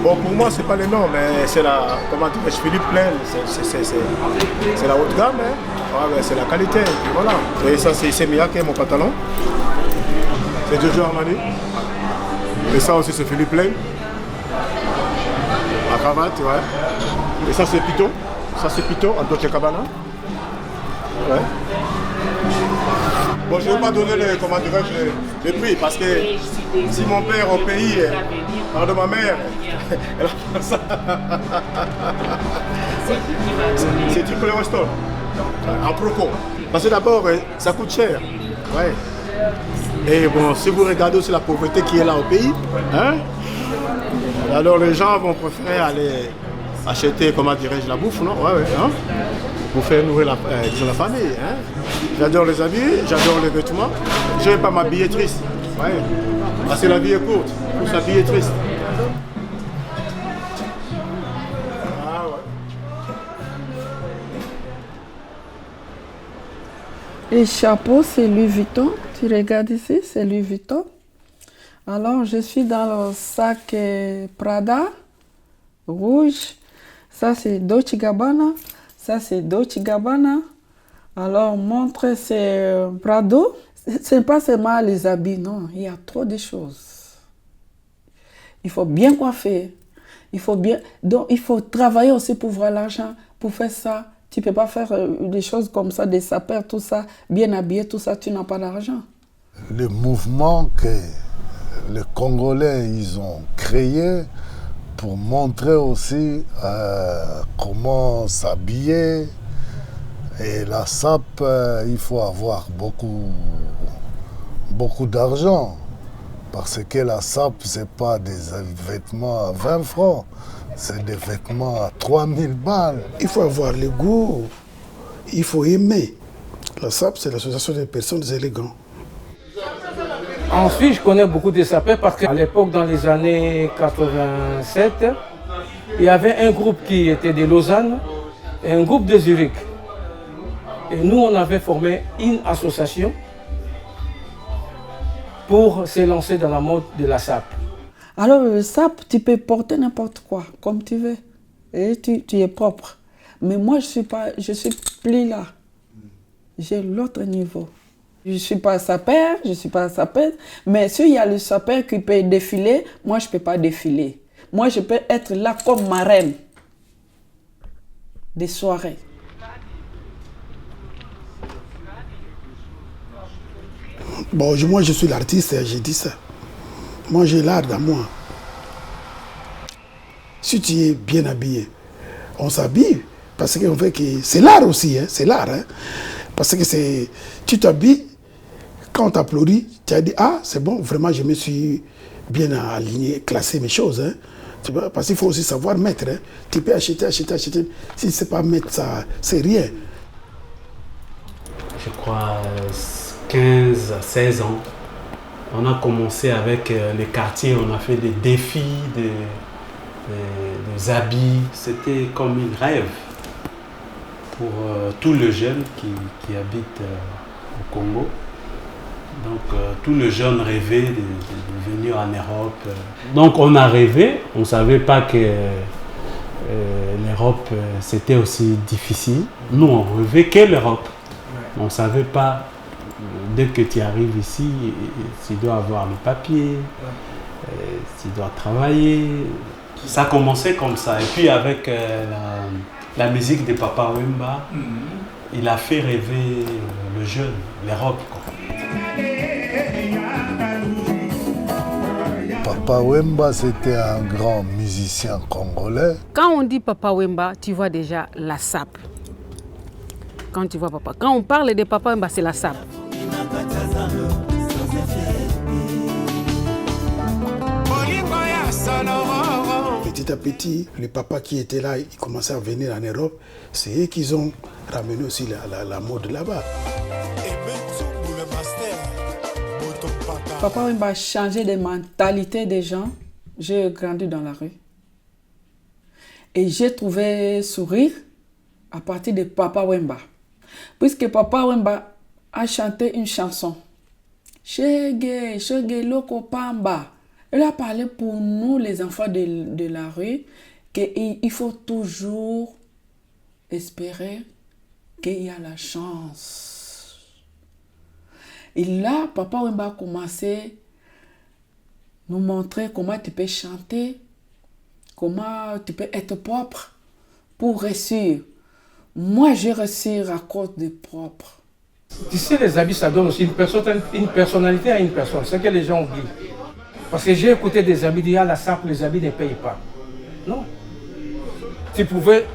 Bon, pour moi, c'est pas les noms, mais c'est la, comment dire, Philippe Plein, c'est la haute gamme, hein. Ouais, c'est la qualité, voilà. Et ça, c'est Semia qui est mon pantalon. C'est Jojo Armani. Et ça aussi, c'est Philippe Plein. La cravate, ouais. Et ça, c'est Pito. Ça, c'est Pito, en Dolce Gabbana. Ouais. Bon, je ne vais pas donner les prix parce que si mon père au pays, alors de ma mère, elle a fait ça. C'est du cholérostol, en proco. Parce que d'abord, ça coûte cher. Ouais. Et bon, si vous regardez aussi la pauvreté qui est là au pays, hein, alors les gens vont préférer aller acheter, comment dirais-je, la bouffe, non? Ouais, hein, pour faire nourrir la famille. Hein. J'adore les habits, j'adore les vêtements. Je ne vais pas m'habiller triste. Ouais. Parce que la vie est courte, il faut s'habiller triste. Ah, ouais. Et chapeau, c'est Louis Vuitton. Tu regardes ici, c'est Louis Vuitton. Alors, je suis dans le sac Prada, rouge. Ça, c'est Dolce Gabbana. Ça, c'est Dolce Gabbana. Alors, montre, c'est Prado. Ce n'est pas seulement les habits, non. Il y a trop de choses. Il faut bien coiffer. Donc, il faut travailler aussi pour voir l'argent, pour faire ça. Tu ne peux pas faire des choses comme ça, des sapeurs, tout ça, bien habillé, tout ça, tu n'as pas d'argent. Le mouvement que les Congolais ils ont créé pour montrer aussi comment s'habiller. Et la SAP, il faut avoir beaucoup d'argent. Parce que la SAP, ce n'est pas des vêtements à 20 francs. C'est des vêtements à 3000 balles. Il faut avoir le goût, il faut aimer. La SAP, c'est l'association des personnes élégantes. Ensuite, je connais beaucoup de sapeurs parce qu'à l'époque, dans les années 87, il y avait un groupe qui était de Lausanne et un groupe de Zurich. Et nous, on avait formé une association pour se lancer dans la mode de la SAP. Alors, le SAP, tu peux porter n'importe quoi, comme tu veux. Et tu es propre. Mais moi, je suis plus là. J'ai l'autre niveau. Je ne suis pas sapeur, je ne suis pas sapeur. Mais s'il y a le sapeur qui peut défiler, moi, je ne peux pas défiler. Moi, je peux être là comme marraine des soirées. Bon, moi, je suis l'artiste, j'ai dit ça. Moi, j'ai l'art dans moi. Si tu es bien habillé, on s'habille. Parce qu'on fait que c'est l'art aussi, hein, c'est l'art. Hein. Parce que tu t'habilles, quand on t'applaudit, tu as dit, ah, c'est bon, vraiment, je me suis bien aligné, classé mes choses. Hein. Tu vois, parce qu'il faut aussi savoir mettre. Hein. Tu peux acheter. Si tu ne sais pas mettre ça, c'est rien. Je crois 15 à 16 ans. On a commencé avec les quartiers, on a fait des défis, des habits. C'était comme un rêve pour tous les jeunes qui habitent au Congo. Donc tous les jeunes rêvaient de venir en Europe. Donc on a rêvé, on ne savait pas que l'Europe c'était aussi difficile. Nous on rêvait que l'Europe. On ne savait pas, dès que tu arrives ici, tu dois avoir le papier, tu dois travailler. Ça a commencé comme ça. Et puis avec la musique de Papa Wemba, il a fait rêver le jeune, l'Europe. Papa Wemba, c'était un grand musicien congolais. Quand on dit Papa Wemba, tu vois déjà la SAP. Quand tu vois papa. Quand on parle de Papa Wemba, c'est la SAP. Petit à petit, les papas qui étaient là, ils commençaient à venir en Europe. C'est eux qui ont ramené aussi la mode là-bas. Papa Wemba a changé les mentalités des gens. J'ai grandi dans la rue. Et j'ai trouvé sourire à partir de Papa Wemba. Puisque Papa Wemba a chanté une chanson. Shege, Shege Loko Pamba. Elle a parlé pour nous, les enfants de la rue, qu'il faut toujours espérer qu'il y a la chance. Et là, Papa Wemba a commencé à nous montrer comment tu peux chanter, comment tu peux être propre pour réussir. Moi, j'ai réussi à cause de propre. Tu sais, les habits, ça donne aussi une personnalité à une personne. C'est ce que les gens oublient. Parce que j'ai écouté des habits dire, la SAP, les habits ne payent pas. Non. Tu pouvais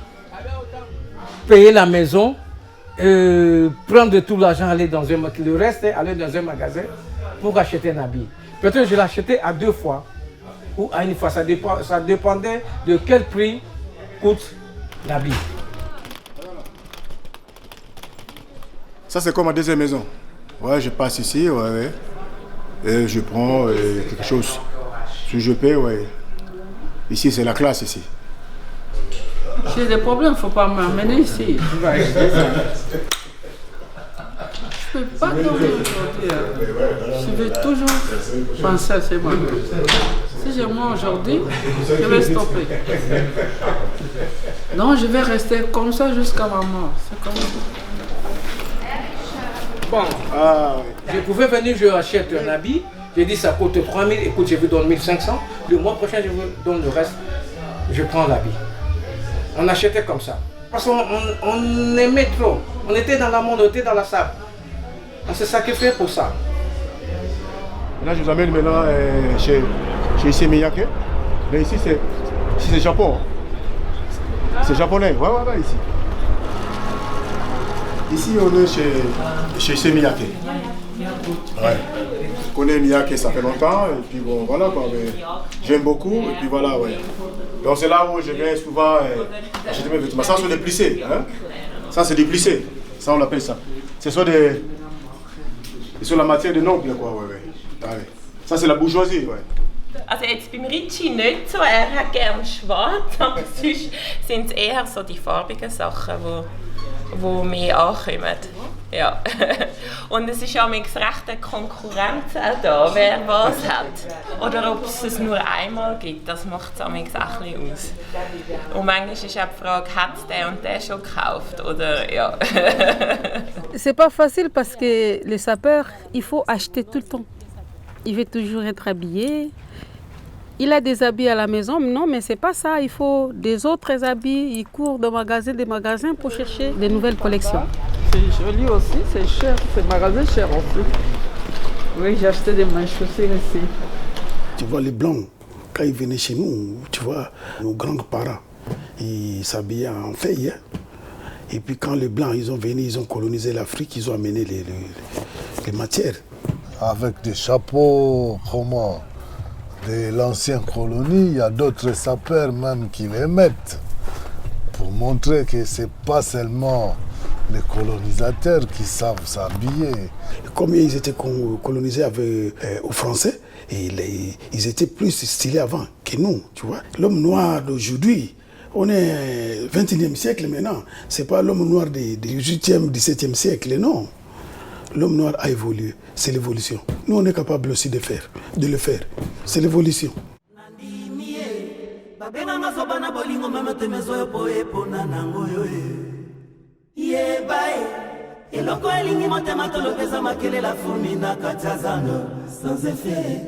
payer la maison, prendre tout l'argent, aller dans un magasin, le reste, aller dans un magasin pour acheter un habit. Peut-être que je l'achetais à 2 fois ou à une fois. Ça dépendait de quel prix coûte l'habit. Ça, c'est comme ma deuxième maison. Ouais, je passe ici, ouais. Et je prends quelque chose. Si je paie, ouais. Ici, c'est la classe, ici. J'ai des problèmes, il ne faut pas m'amener ici. Je ne peux pas dormir aujourd'hui. Je vais toujours penser à ces moments. Si je mens aujourd'hui, je vais stopper. Donc, je vais rester comme ça jusqu'à ma mort. C'est comme ça. Bon, je pouvais venir, je achète un habit, j'ai dit ça coûte 3 000, écoute, je vous donne 1 500, le mois prochain je vous donne le reste, je prends l'habit. On achetait comme ça, parce qu'on aimait trop, on était dans la monde, on était dans la sable, on s'est sacrifié pour ça. Là je vous amène maintenant chez Issey Miyake, mais ici c'est Japon, c'est japonais, ouais, ici. Ici, on est chez Issey Miyake. Ouais. Je connais Miyake, ça fait longtemps, et puis bon, voilà quoi. J'aime beaucoup, et puis voilà, ouais. Donc c'est là où je viens souvent acheter mes vêtements. Ça, c'est des plissés, hein. Ça, c'est des plissés. Ça, on l'appelle ça. C'est sur la matière de noble, quoi, ouais. Ça, c'est la bourgeoisie, ouais. Also jetzt beim Ricci nicht so, er hat gerne schwarz, aber sonst sind es eher so die farbigen Sachen, die mehr ankommen. Ja. Und es ist ja recht eine Konkurrenz auch da, wer was hat. Oder ob es nur einmal gibt, das macht es auch ein bisschen aus. Und manchmal ist auch die Frage, hat es der und der schon gekauft? Oder, ja. C'est pas facile parce que les sapeurs, il faut acheter tout le temps. Il veut toujours être habillé. Il a des habits à la maison, non, mais c'est pas ça. Il faut des autres habits. Il court de magasin des magasins pour chercher des nouvelles collections. C'est joli aussi, c'est cher. C'est magasin cher aussi. Oui, j'ai acheté des manches chaussures ici. Tu vois, les Blancs, quand ils venaient chez nous, tu vois, nos grands-parents, ils s'habillaient en feuilles. Et puis quand les Blancs, ils ont venu, ils ont colonisé l'Afrique, ils ont amené les matières. Avec des chapeaux, comment de l'ancienne colonie, il y a d'autres sapeurs même qui les mettent pour montrer que ce n'est pas seulement les colonisateurs qui savent s'habiller. Comme ils étaient colonisés aux Français, et ils étaient plus stylés avant que nous, tu vois. L'homme noir d'aujourd'hui, on est 21e siècle maintenant, ce n'est pas l'homme noir du 18e, 17e siècle, non. L'homme noir a évolué, c'est l'évolution. Nous, on est capable aussi de le faire. C'est l'évolution. Sans effet.